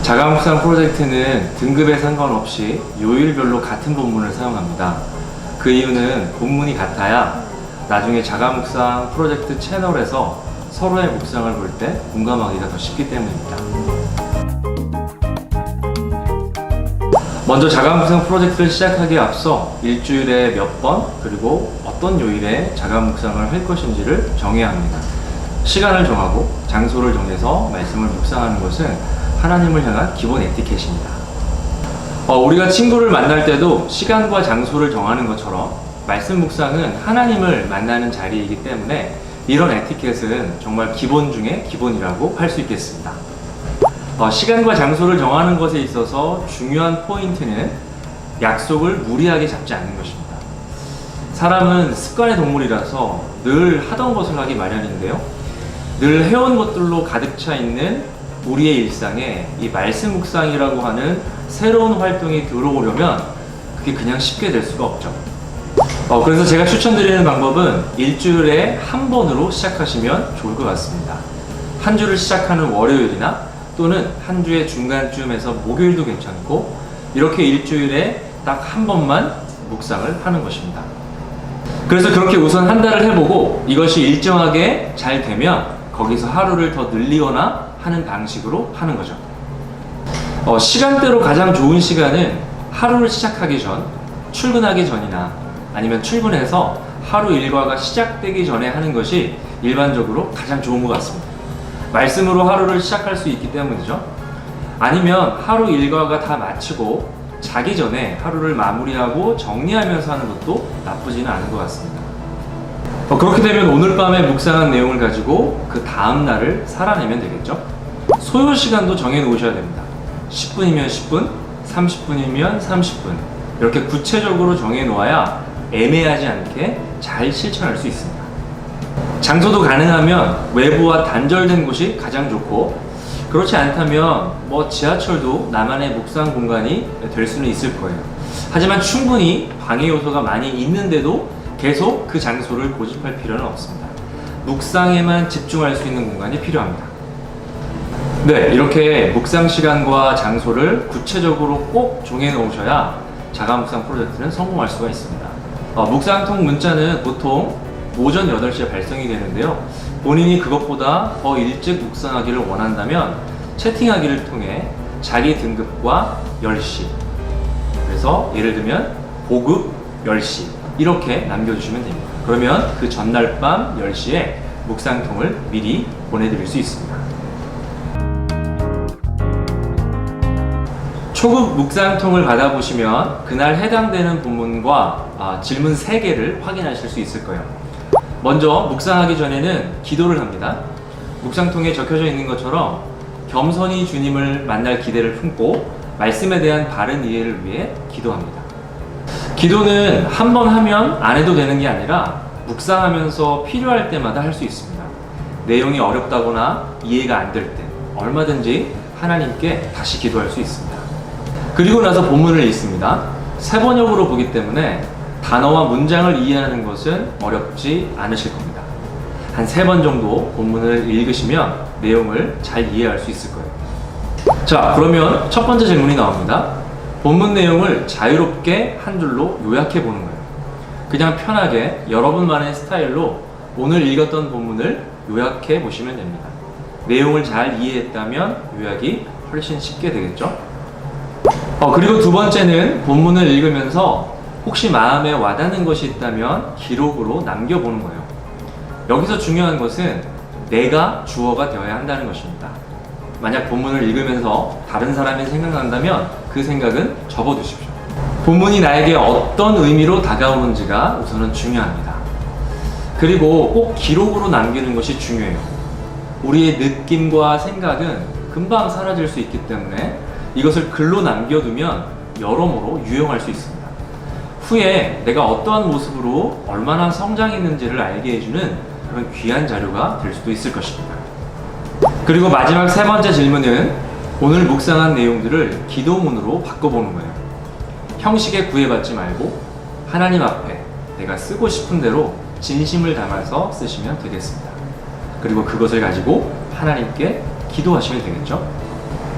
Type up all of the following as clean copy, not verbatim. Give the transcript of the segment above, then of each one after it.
자가묵상 프로젝트는 등급에 상관없이 요일별로 같은 본문을 사용합니다. 그 이유는 본문이 같아야 나중에 자가묵상 프로젝트 채널에서 서로의 묵상을 볼 때 공감하기가 더 쉽기 때문입니다. 먼저 자가묵상 프로젝트를 시작하기에 앞서 일주일에 몇 번 그리고 어떤 요일에 자가묵상을 할 것인지를 정해야 합니다. 시간을 정하고 장소를 정해서 말씀을 묵상하는 것은 하나님을 향한 기본 에티켓입니다. 우리가 친구를 만날 때도 시간과 장소를 정하는 것처럼 말씀 묵상은 하나님을 만나는 자리이기 때문에 이런 에티켓은 정말 기본 중에 기본이라고 할 수 있겠습니다. 시간과 장소를 정하는 것에 있어서 중요한 포인트는 약속을 무리하게 잡지 않는 것입니다. 사람은 습관의 동물이라서 늘 하던 것을 하기 마련인데요. 늘 해온 것들로 가득 차 있는 우리의 일상에 이 말씀 묵상이라고 하는 새로운 활동이 들어오려면 그게 그냥 쉽게 될 수가 없죠. 그래서 제가 추천드리는 방법은 일주일에 한 번으로 시작하시면 좋을 것 같습니다. 한 주를 시작하는 월요일이나 또는 한 주의 중간쯤에서 목요일도 괜찮고 이렇게 일주일에 딱 한 번만 묵상을 하는 것입니다. 그래서 그렇게 우선 한 달을 해보고 이것이 일정하게 잘 되면 거기서 하루를 더 늘리거나 하는 방식으로 하는 거죠. 시간대로 가장 좋은 시간은 하루를 시작하기 전, 출근하기 전이나 아니면 출근해서 하루 일과가 시작되기 전에 하는 것이 일반적으로 가장 좋은 것 같습니다. 말씀으로 하루를 시작할 수 있기 때문이죠. 아니면 하루 일과가 다 마치고 자기 전에 하루를 마무리하고 정리하면서 하는 것도 나쁘지는 않은 것 같습니다. 그렇게 되면 오늘 밤에 묵상한 내용을 가지고 그 다음 날을 살아내면 되겠죠. 소요 시간도 정해 놓으셔야 됩니다. 10분이면 10분, 30분이면 30분 이렇게 구체적으로 정해 놓아야 애매하지 않게 잘 실천할 수 있습니다. 장소도 가능하면 외부와 단절된 곳이 가장 좋고 그렇지 않다면 지하철도 나만의 묵상 공간이 될 수는 있을 거예요. 하지만 충분히 방해 요소가 많이 있는데도 계속 그 장소를 고집할 필요는 없습니다. 묵상에만 집중할 수 있는 공간이 필요합니다. 네, 이렇게 묵상 시간과 장소를 구체적으로 꼭 정해 놓으셔야 자가묵상 프로젝트는 성공할 수가 있습니다. 묵상통 문자는 보통 오전 8시에 발송이 되는데요. 본인이 그것보다 더 일찍 묵상하기를 원한다면 채팅하기를 통해 자기 등급과 10시, 그래서 예를 들면 보급 10시 이렇게 남겨주시면 됩니다. 그러면 그 전날 밤 10시에 묵상통을 미리 보내드릴 수 있습니다. 초급 묵상통을 받아보시면 그날 해당되는 본문과 질문 3개를 확인하실 수 있을 거예요. 먼저 묵상하기 전에는 기도를 합니다. 묵상통에 적혀져 있는 것처럼 겸손히 주님을 만날 기대를 품고 말씀에 대한 바른 이해를 위해 기도합니다. 기도는 한 번 하면 안 해도 되는 게 아니라 묵상하면서 필요할 때마다 할 수 있습니다. 내용이 어렵다거나 이해가 안 될 때 얼마든지 하나님께 다시 기도할 수 있습니다. 그리고 나서 본문을 읽습니다. 세번역으로 보기 때문에 단어와 문장을 이해하는 것은 어렵지 않으실 겁니다. 한 3번 정도 본문을 읽으시면 내용을 잘 이해할 수 있을 거예요. 자, 그러면 첫 번째 질문이 나옵니다. 본문 내용을 자유롭게 한 줄로 요약해 보는 거예요. 그냥 편하게 여러분만의 스타일로 오늘 읽었던 본문을 요약해 보시면 됩니다. 내용을 잘 이해했다면 요약이 훨씬 쉽게 되겠죠? 그리고 두 번째는 본문을 읽으면서 혹시 마음에 와닿는 것이 있다면 기록으로 남겨보는 거예요. 여기서 중요한 것은 내가 주어가 되어야 한다는 것입니다. 만약 본문을 읽으면서 다른 사람이 생각난다면 그 생각은 접어두십시오. 본문이 나에게 어떤 의미로 다가오는지가 우선은 중요합니다. 그리고 꼭 기록으로 남기는 것이 중요해요. 우리의 느낌과 생각은 금방 사라질 수 있기 때문에 이것을 글로 남겨두면 여러모로 유용할 수 있습니다. 후에 내가 어떠한 모습으로 얼마나 성장했는지를 알게 해주는 그런 귀한 자료가 될 수도 있을 것입니다. 그리고 마지막 3번째 질문은 오늘 묵상한 내용들을 기도문으로 바꿔보는 거예요. 형식에 구애받지 말고 하나님 앞에 내가 쓰고 싶은 대로 진심을 담아서 쓰시면 되겠습니다. 그리고 그것을 가지고 하나님께 기도하시면 되겠죠.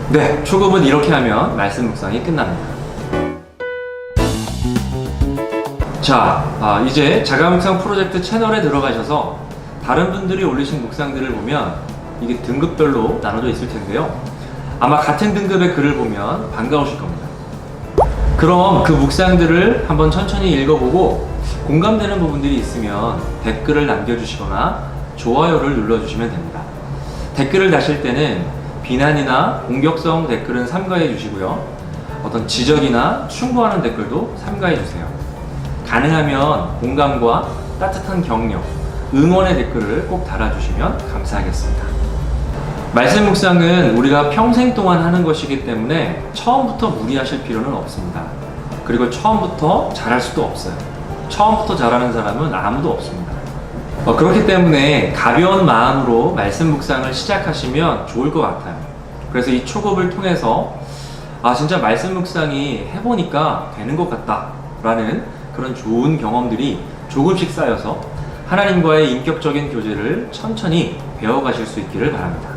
네, 초급은 이렇게 하면 말씀 묵상이 끝납니다. 자, 이제 자가묵상 프로젝트 채널에 들어가셔서 다른 분들이 올리신 묵상들을 보면 이게 등급별로 나눠져 있을 텐데요. 아마 같은 등급의 글을 보면 반가우실 겁니다. 그럼 그 묵상들을 한번 천천히 읽어보고 공감되는 부분들이 있으면 댓글을 남겨주시거나 좋아요를 눌러주시면 됩니다. 댓글을 다실 때는 비난이나 공격성 댓글은 삼가해 주시고요. 어떤 지적이나 충고하는 댓글도 삼가해 주세요. 가능하면 공감과 따뜻한 격려, 응원의 댓글을 꼭 달아주시면 감사하겠습니다. 말씀 묵상은 우리가 평생 동안 하는 것이기 때문에 처음부터 무리하실 필요는 없습니다. 그리고 처음부터 잘할 수도 없어요. 처음부터 잘하는 사람은 아무도 없습니다. 그렇기 때문에 가벼운 마음으로 말씀 묵상을 시작하시면 좋을 것 같아요. 그래서 이 초급을 통해서 진짜 말씀 묵상이 해보니까 되는 것 같다 라는 그런 좋은 경험들이 조금씩 쌓여서 하나님과의 인격적인 교제를 천천히 배워가실 수 있기를 바랍니다.